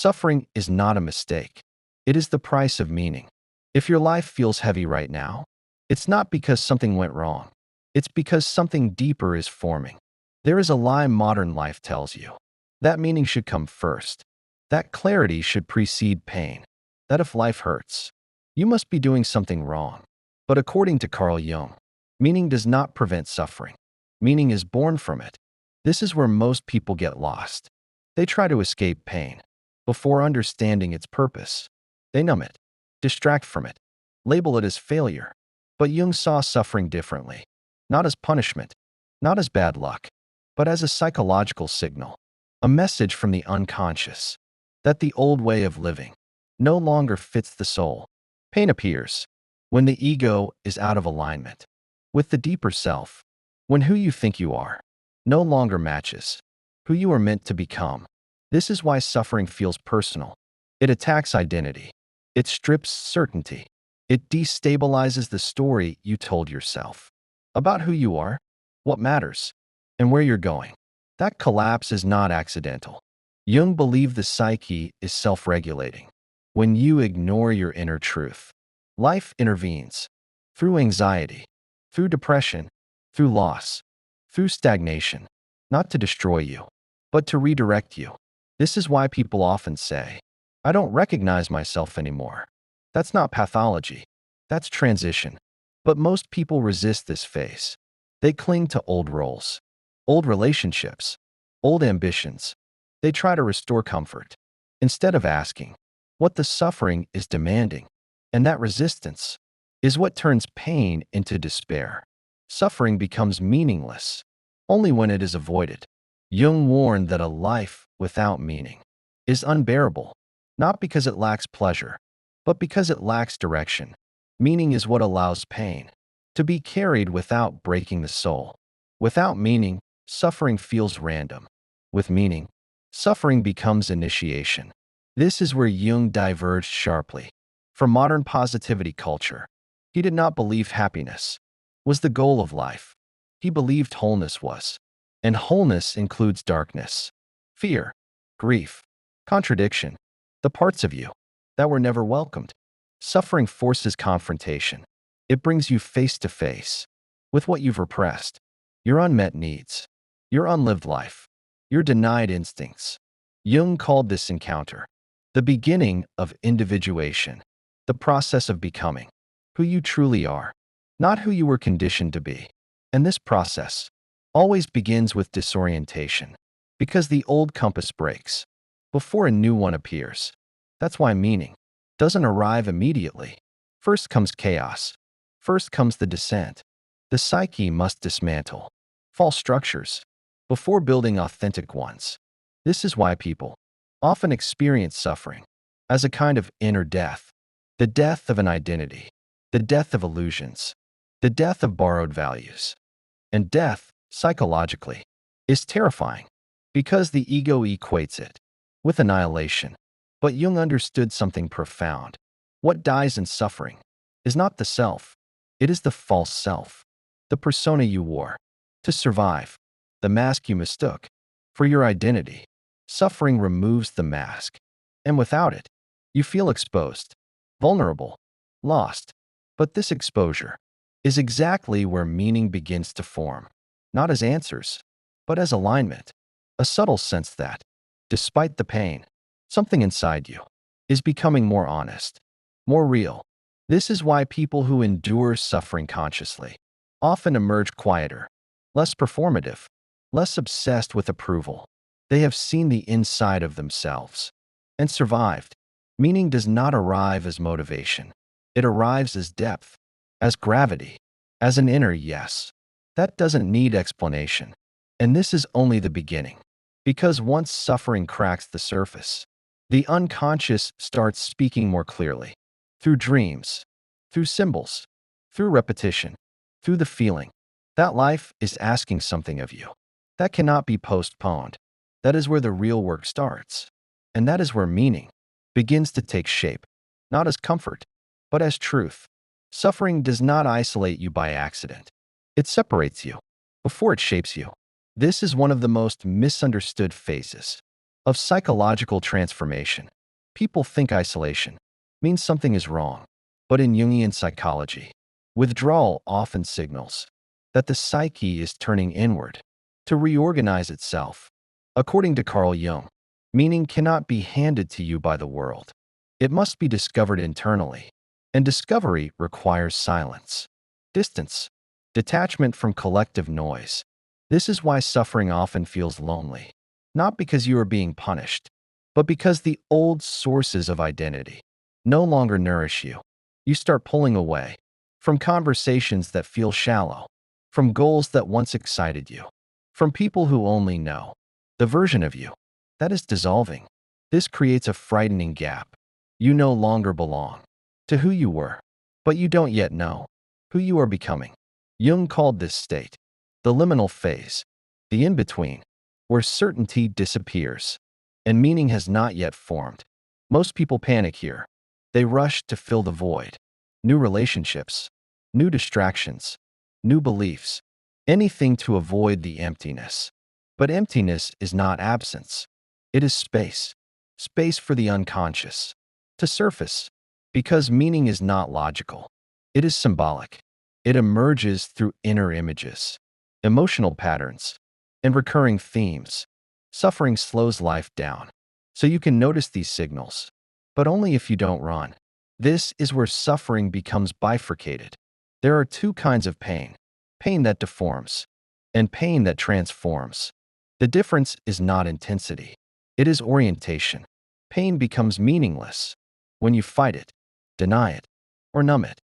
Suffering is not a mistake. It is the price of meaning. If your life feels heavy right now, it's not because something went wrong. It's because something deeper is forming. There is a lie modern life tells you. That meaning should come first. That clarity should precede pain. That if life hurts, you must be doing something wrong. But according to Carl Jung, meaning does not prevent suffering. Meaning is born from it. This is where most people get lost. They try to escape pain. Before understanding its purpose, they numb it, distract from it, label it as failure. But Jung saw suffering differently. Not as punishment, not as bad luck, but as a psychological signal. A message from the unconscious that the old way of living no longer fits the soul. Pain appears when the ego is out of alignment with the deeper self, when who you think you are no longer matches who you are meant to become. This is why suffering feels personal. It attacks identity. It strips certainty. It destabilizes the story you told yourself about who you are, what matters, and where you're going. That collapse is not accidental. Jung believed the psyche is self-regulating. When you ignore your inner truth, life intervenes through anxiety, through depression, through loss, through stagnation, not to destroy you, but to redirect you. This is why people often say, I don't recognize myself anymore. That's not pathology. That's transition. But most people resist this phase. They cling to old roles, old relationships, old ambitions. They try to restore comfort instead of asking what the suffering is demanding. And that resistance is what turns pain into despair. Suffering becomes meaningless only when it is avoided. Jung warned that a life without meaning is unbearable, not because it lacks pleasure, but because it lacks direction. Meaning is what allows pain to be carried without breaking the soul. Without meaning, suffering feels random. With meaning, suffering becomes initiation. This is where Jung diverged sharply from modern positivity culture. He did not believe happiness was the goal of life. He believed wholeness was. And wholeness includes darkness, fear, grief, contradiction, the parts of you that were never welcomed. Suffering forces confrontation. It brings you face to face with what you've repressed, your unmet needs, your unlived life, your denied instincts. Jung called this encounter the beginning of individuation, the process of becoming who you truly are, not who you were conditioned to be. And this process always begins with disorientation, because the old compass breaks before a new one appears. That's why meaning doesn't arrive immediately. First comes chaos. First comes the descent. The psyche must dismantle false structures before building authentic ones. This is why people often experience suffering as a kind of inner death, the death of an identity, the death of illusions, the death of borrowed values. And death, psychologically, is terrifying because the ego equates it with annihilation. But Jung understood something profound. What dies in suffering is not the self. It is the false self, the persona you wore to survive, the mask you mistook for your identity. Suffering removes the mask, and without it, you feel exposed, vulnerable, lost. But this exposure is exactly where meaning begins to form, not as answers, but as alignment, a subtle sense that, despite the pain, something inside you is becoming more honest, more real. This is why people who endure suffering consciously often emerge quieter, less performative, less obsessed with approval. They have seen the inside of themselves and survived. Meaning does not arrive as motivation. It arrives as depth, as gravity, as an inner yes. That doesn't need explanation. And this is only the beginning. Because once suffering cracks the surface, the unconscious starts speaking more clearly. Through dreams, through symbols, through repetition, through the feeling that life is asking something of you that cannot be postponed. That is where the real work starts. And that is where meaning begins to take shape, not as comfort, but as truth. Suffering does not isolate you by accident. It separates you before it shapes you. This is one of the most misunderstood phases of psychological transformation. People think isolation means something is wrong, but in Jungian psychology, withdrawal often signals that the psyche is turning inward to reorganize itself. According to Carl Jung, meaning cannot be handed to you by the world. It must be discovered internally, and discovery requires silence, distance, detachment from collective noise. This is why suffering often feels lonely, not because you are being punished, but because the old sources of identity no longer nourish you. You start pulling away from conversations that feel shallow, from goals that once excited you, from people who only know the version of you that is dissolving. This creates a frightening gap. You no longer belong to who you were, but you don't yet know who you are becoming. Jung called this state the liminal phase, the in-between, where certainty disappears and meaning has not yet formed. Most people panic here. They rush to fill the void. New relationships, new distractions, new beliefs, anything to avoid the emptiness. But emptiness is not absence. It is space, space for the unconscious to surface, because meaning is not logical. It is symbolic. It emerges through inner images, emotional patterns, and recurring themes. Suffering slows life down, so you can notice these signals, but only if you don't run. This is where suffering becomes bifurcated. There are two kinds of pain: pain that deforms and pain that transforms. The difference is not intensity, it is orientation. Pain becomes meaningless when you fight it, deny it, or numb it.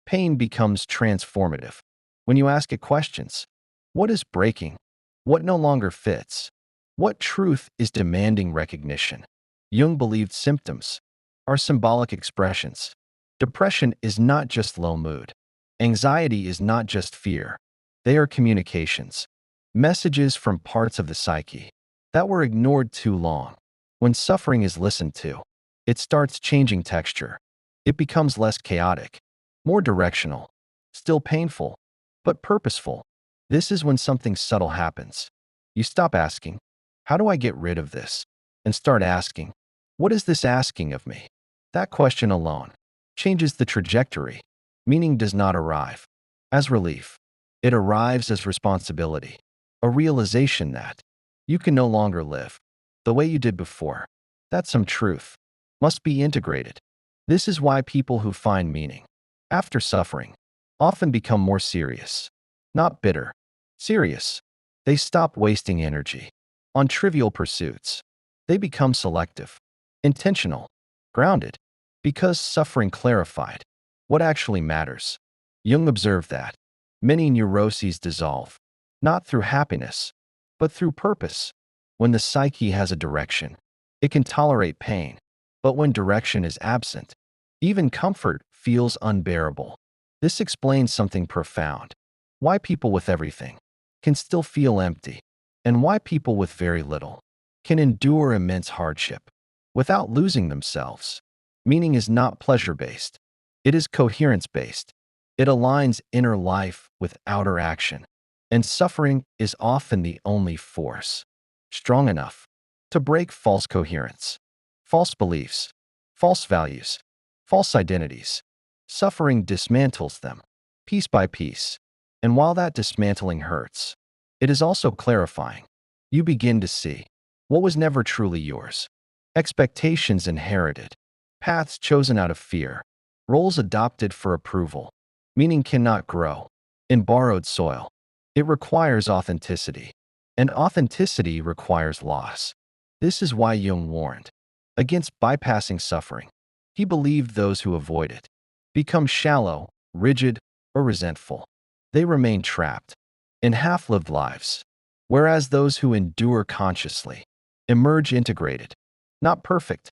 Pain becomes transformative when you ask it questions. What is breaking? What no longer fits? What truth is demanding recognition? Jung believed symptoms are symbolic expressions. Depression is not just low mood. Anxiety is not just fear. They are communications, messages from parts of the psyche that were ignored too long. When suffering is listened to, it starts changing texture. It becomes less chaotic, more directional, still painful, but purposeful. This is when something subtle happens. You stop asking, "How do I get rid of this?" and start asking, "What is this asking of me?" That question alone changes the trajectory. Meaning does not arrive as relief. It arrives as responsibility, a realization that you can no longer live the way you did before, that some truth must be integrated. This is why people who find meaning after suffering often become more serious, not bitter, serious. They stop wasting energy on trivial pursuits. They become selective, intentional, grounded, because suffering clarified what actually matters. Jung observed that many neuroses dissolve, not through happiness, but through purpose. When the psyche has a direction, it can tolerate pain, but when direction is absent, even comfort feels unbearable. This explains something profound: why people with everything can still feel empty, and why people with very little can endure immense hardship without losing themselves. Meaning is not pleasure-based. It is coherence-based. It aligns inner life with outer action, and suffering is often the only force strong enough to break false coherence, false beliefs, false values, false identities. Suffering dismantles them, piece by piece. And while that dismantling hurts, it is also clarifying. You begin to see what was never truly yours: expectations inherited, paths chosen out of fear, roles adopted for approval. Meaning cannot grow in borrowed soil. It requires authenticity, and authenticity requires loss. This is why Jung warned against bypassing suffering. He believed those who avoid it become shallow, rigid, or resentful. They remain trapped in half-lived lives, whereas those who endure consciously emerge integrated, not perfect,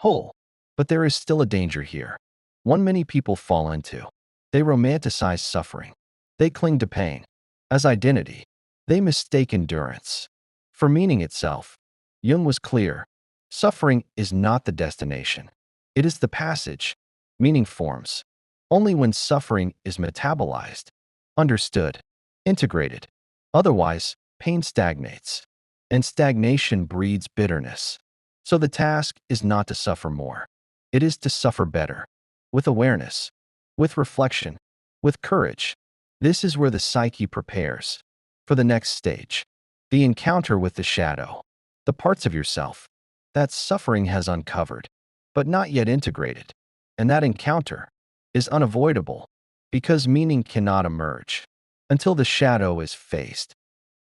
whole. But there is still a danger here, one many people fall into. They romanticize suffering. They cling to pain as identity. They mistake endurance for meaning itself. Jung was clear: suffering is not the destination. It is the passage. Meaning forms only when suffering is metabolized, understood, integrated. Otherwise, pain stagnates, and stagnation breeds bitterness. So the task is not to suffer more. It is to suffer better, with awareness, with reflection, with courage. This is where the psyche prepares for the next stage, the encounter with the shadow, the parts of yourself that suffering has uncovered, but not yet integrated. And that encounter is unavoidable because meaning cannot emerge until the shadow is faced.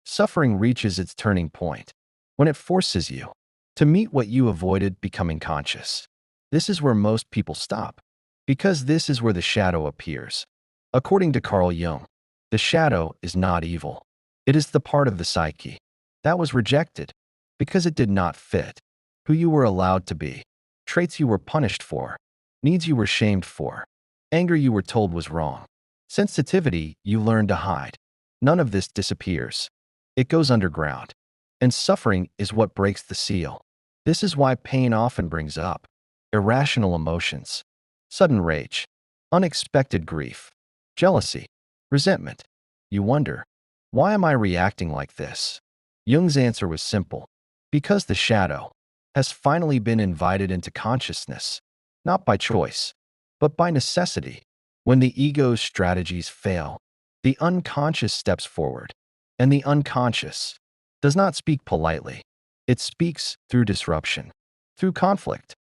Suffering reaches its turning point when it forces you to meet what you avoided becoming conscious. This is where most people stop, because this is where the shadow appears. According to Carl Jung, the shadow is not evil. It is the part of the psyche that was rejected because it did not fit who you were allowed to be, traits you were punished for, needs you were shamed for, anger you were told was wrong, sensitivity you learned to hide. None of this disappears. It goes underground, and suffering is what breaks the seal. This is why pain often brings up irrational emotions, sudden rage, unexpected grief, jealousy, resentment. You wonder, why am I reacting like this? Jung's answer was simple: because the shadow has finally been invited into consciousness, not by choice, but by necessity. When the ego's strategies fail, the unconscious steps forward, and the unconscious does not speak politely. It speaks through disruption, through conflict,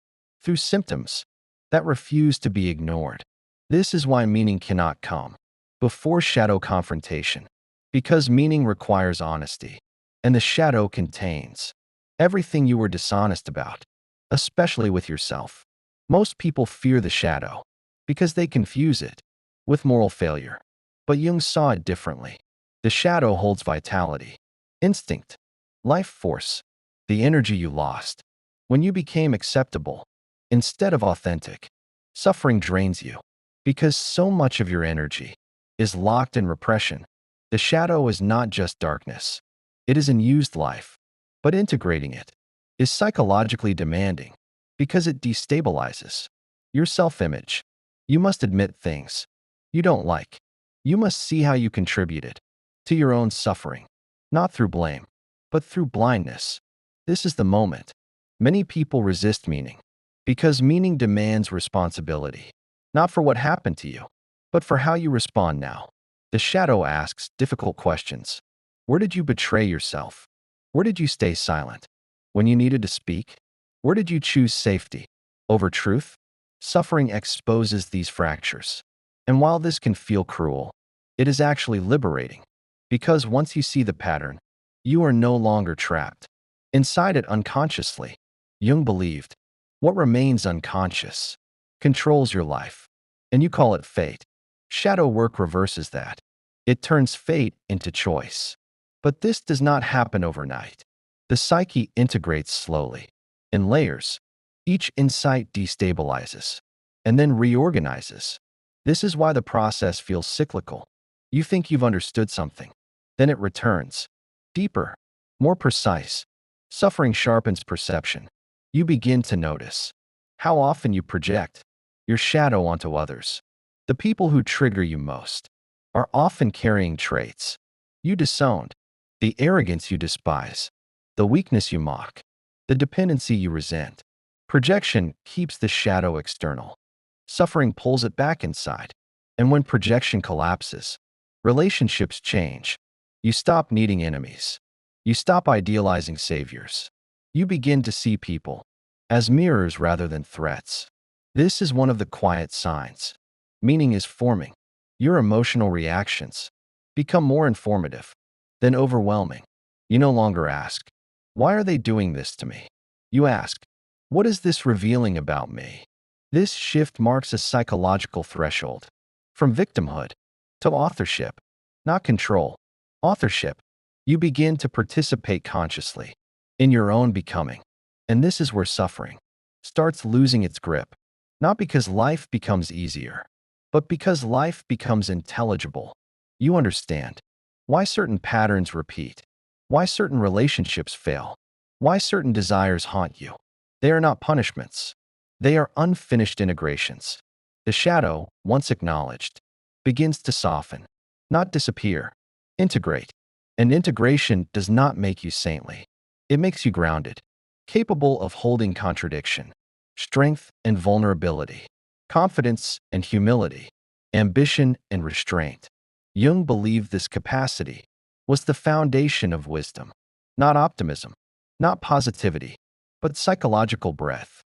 through symptoms that refuse to be ignored. This is why meaning cannot come before shadow confrontation, because meaning requires honesty, and the shadow contains everything you were dishonest about, especially with yourself. Most people fear the shadow because they confuse it with moral failure. But Jung saw it differently. The shadow holds vitality, instinct, life force, the energy you lost when you became acceptable instead of authentic. Suffering drains you because so much of your energy is locked in repression. The shadow is not just darkness. It is unused life, but integrating it is psychologically demanding because it destabilizes your self-image. You must admit things you don't like. You must see how you contributed to your own suffering, not through blame, but through blindness. This is the moment many people resist meaning, because meaning demands responsibility, not for what happened to you, but for how you respond now. The shadow asks difficult questions. Where did you betray yourself? Where did you stay silent when you needed to speak? Where did you choose safety over truth? Suffering exposes these fractures. And while this can feel cruel, it is actually liberating, because once you see the pattern, you are no longer trapped inside it unconsciously. Jung believed what remains unconscious controls your life, and you call it fate. Shadow work reverses that. It turns fate into choice. But this does not happen overnight. The psyche integrates slowly, in layers. Each insight destabilizes, and then reorganizes. This is why the process feels cyclical. You think you've understood something, then it returns, deeper, more precise. Suffering sharpens perception. You begin to notice how often you project your shadow onto others. The people who trigger you most are often carrying traits you disowned, the arrogance you despise, the weakness you mock, the dependency you resent. Projection keeps the shadow external. Suffering pulls it back inside. And when projection collapses, relationships change. You stop needing enemies. You stop idealizing saviors. You begin to see people as mirrors rather than threats. This is one of the quiet signs. Meaning is forming. Your emotional reactions become more informative than overwhelming. You no longer ask, why are they doing this to me? You ask, what is this revealing about me? This shift marks a psychological threshold. From victimhood to authorship, not control. Authorship. You begin to participate consciously in your own becoming. And this is where suffering starts losing its grip. Not because life becomes easier, but because life becomes intelligible. You understand why certain patterns repeat, why certain relationships fail, why certain desires haunt you. They are not punishments. They are unfinished integrations. The shadow, once acknowledged, begins to soften, not disappear, integrate. And integration does not make you saintly. It makes you grounded. capable of holding contradiction, strength and vulnerability, confidence and humility, ambition and restraint. Jung believed this capacity was the foundation of wisdom, not optimism, not positivity, but psychological breadth.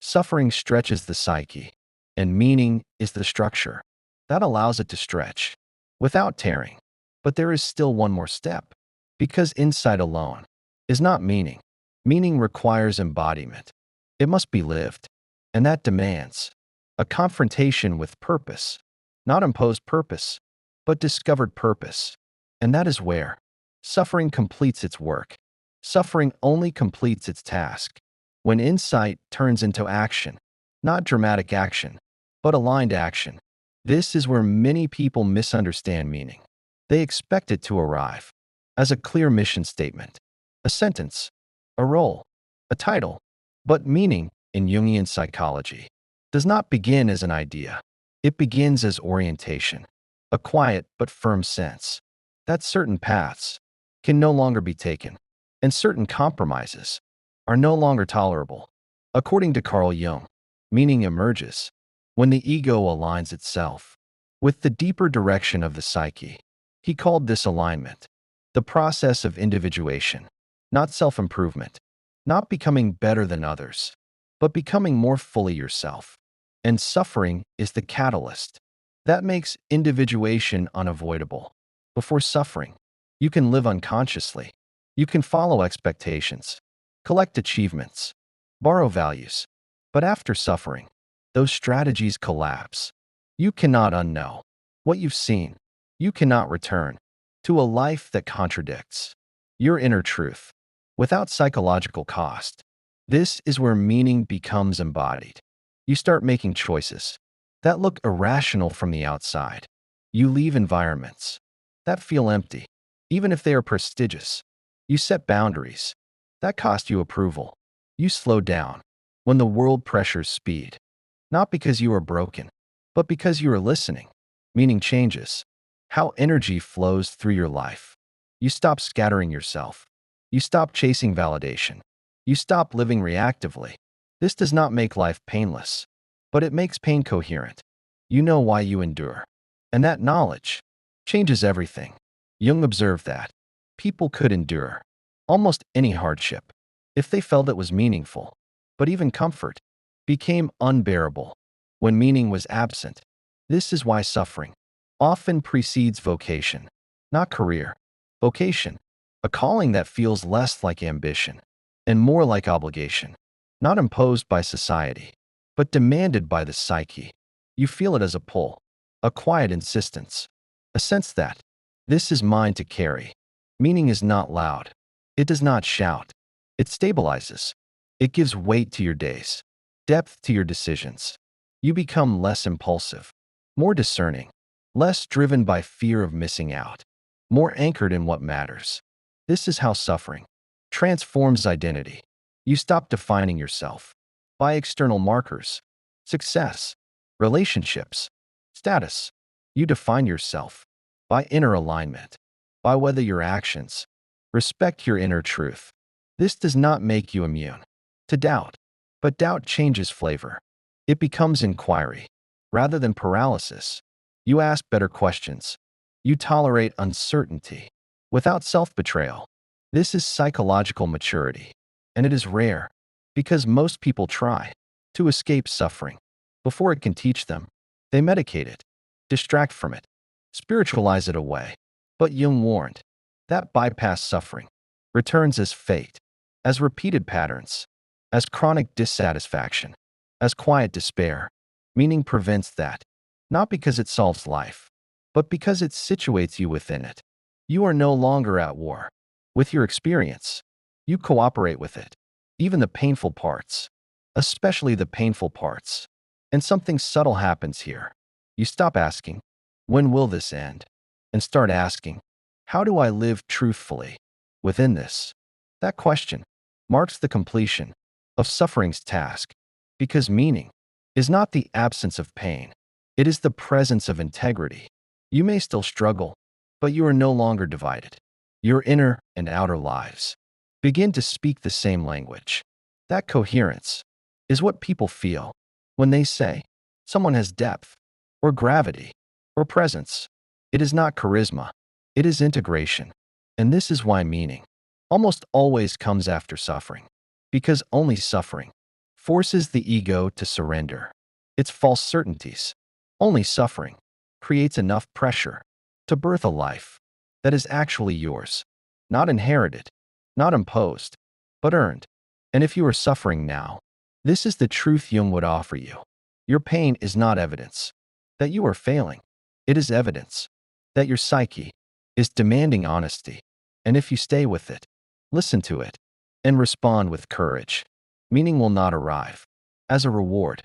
Suffering stretches the psyche, and meaning is the structure that allows it to stretch without tearing. But there is still one more step, because insight alone is not meaning. Meaning requires embodiment. It must be lived, and that demands a confrontation with purpose, not imposed purpose, but discovered purpose. And that is where suffering completes its work. Suffering only completes its task when insight turns into action, not dramatic action, but aligned action. This is where many people misunderstand meaning. They expect it to arrive as a clear mission statement, a sentence, a role, a title. But meaning, in Jungian psychology, does not begin as an idea. It begins as orientation, a quiet but firm sense that certain paths can no longer be taken, and certain compromises are no longer tolerable. According to Carl Jung, meaning emerges when the ego aligns itself with the deeper direction of the psyche. He called this alignment the process of individuation, not self-improvement, not becoming better than others, but becoming more fully yourself. And suffering is the catalyst that makes individuation unavoidable. Before suffering, you can live unconsciously. You can follow expectations, collect achievements, borrow values. But after suffering, those strategies collapse. You cannot unknow what you've seen. You cannot return to a life that contradicts your inner truth without psychological cost. This is where meaning becomes embodied. You start making choices that look irrational from the outside. You leave environments that feel empty, even if they are prestigious. You set boundaries that cost you approval. You slow down when the world pressures speed, not because you are broken, but because you are listening. Meaning changes how energy flows through your life. You stop scattering yourself. You stop chasing validation. You stop living reactively. This does not make life painless, but it makes pain coherent. You know why you endure, and that knowledge changes everything. Jung observed that people could endure almost any hardship if they felt it was meaningful, but even comfort became unbearable when meaning was absent. This is why suffering often precedes vocation, not career. Vocation, a calling that feels less like ambition and more like obligation, not imposed by society, but demanded by the psyche. You feel it as a pull, a quiet insistence, a sense that this is mine to carry. Meaning is not loud. It does not shout. It stabilizes. It gives weight to your days, depth to your decisions. You become less impulsive, more discerning, less driven by fear of missing out, more anchored in what matters. This is how suffering transforms identity. You stop defining yourself by external markers, success, relationships, status. You define yourself by inner alignment, by whether your actions respect your inner truth. This does not make you immune to doubt, but doubt changes flavor. It becomes inquiry rather than paralysis. You ask better questions. You tolerate uncertainty without self-betrayal. This is psychological maturity, and it is rare because most people try to escape suffering before it can teach them. They medicate it, distract from it, spiritualize it away. But Jung warned that bypass suffering returns as fate, as repeated patterns, as chronic dissatisfaction, as quiet despair. Meaning prevents that, not because it solves life, but because it situates you within it. You are no longer at war with your experience. You cooperate with it, even the painful parts, especially the painful parts. And something subtle happens here. You stop asking, when will this end? And start asking, how do I live truthfully within this? That question marks the completion of suffering's task, because meaning is not the absence of pain. It is the presence of integrity. You may still struggle, but you are no longer divided. Your inner and outer lives begin to speak the same language. That coherence is what people feel when they say someone has depth, or gravity, or presence. It is not charisma, it is integration. And this is why meaning almost always comes after suffering, because only suffering forces the ego to surrender its false certainties. Only suffering creates enough pressure to birth a life that is actually yours, not inherited, not imposed, but earned. And if you are suffering now, this is the truth Jung would offer you. Your pain is not evidence that you are failing. It is evidence that your psyche is demanding honesty. And if you stay with it, listen to it, and respond with courage, meaning will not arrive as a reward.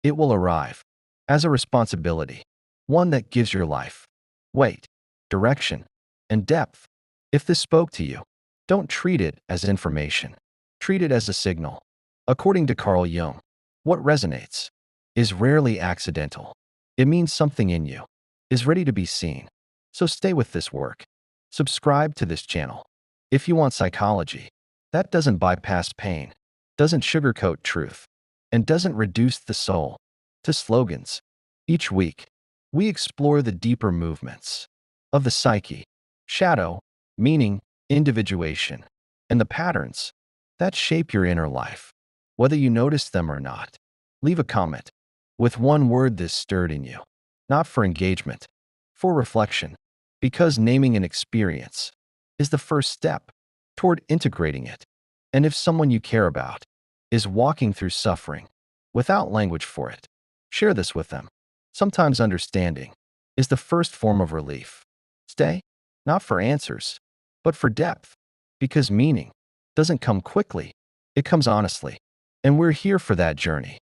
It will arrive as a responsibility, one that gives your life weight, direction, and depth. If this spoke to you, don't treat it as information. Treat it as a signal. According to Carl Jung, what resonates is rarely accidental. It means something in you is ready to be seen. So stay with this work. Subscribe to this channel. If you want psychology that doesn't bypass pain, doesn't sugarcoat truth, and doesn't reduce the soul to slogans. Each week, we explore the deeper movements of the psyche, shadow, meaning, individuation, and the patterns that shape your inner life. Whether you notice them or not, leave a comment with one word this stirred in you. Not for engagement, for reflection, because naming an experience is the first step toward integrating it. And if someone you care about is walking through suffering without language for it, share this with them. Sometimes understanding is the first form of relief. Stay, not for answers, but for depth, because meaning doesn't come quickly, it comes honestly. And we're here for that journey.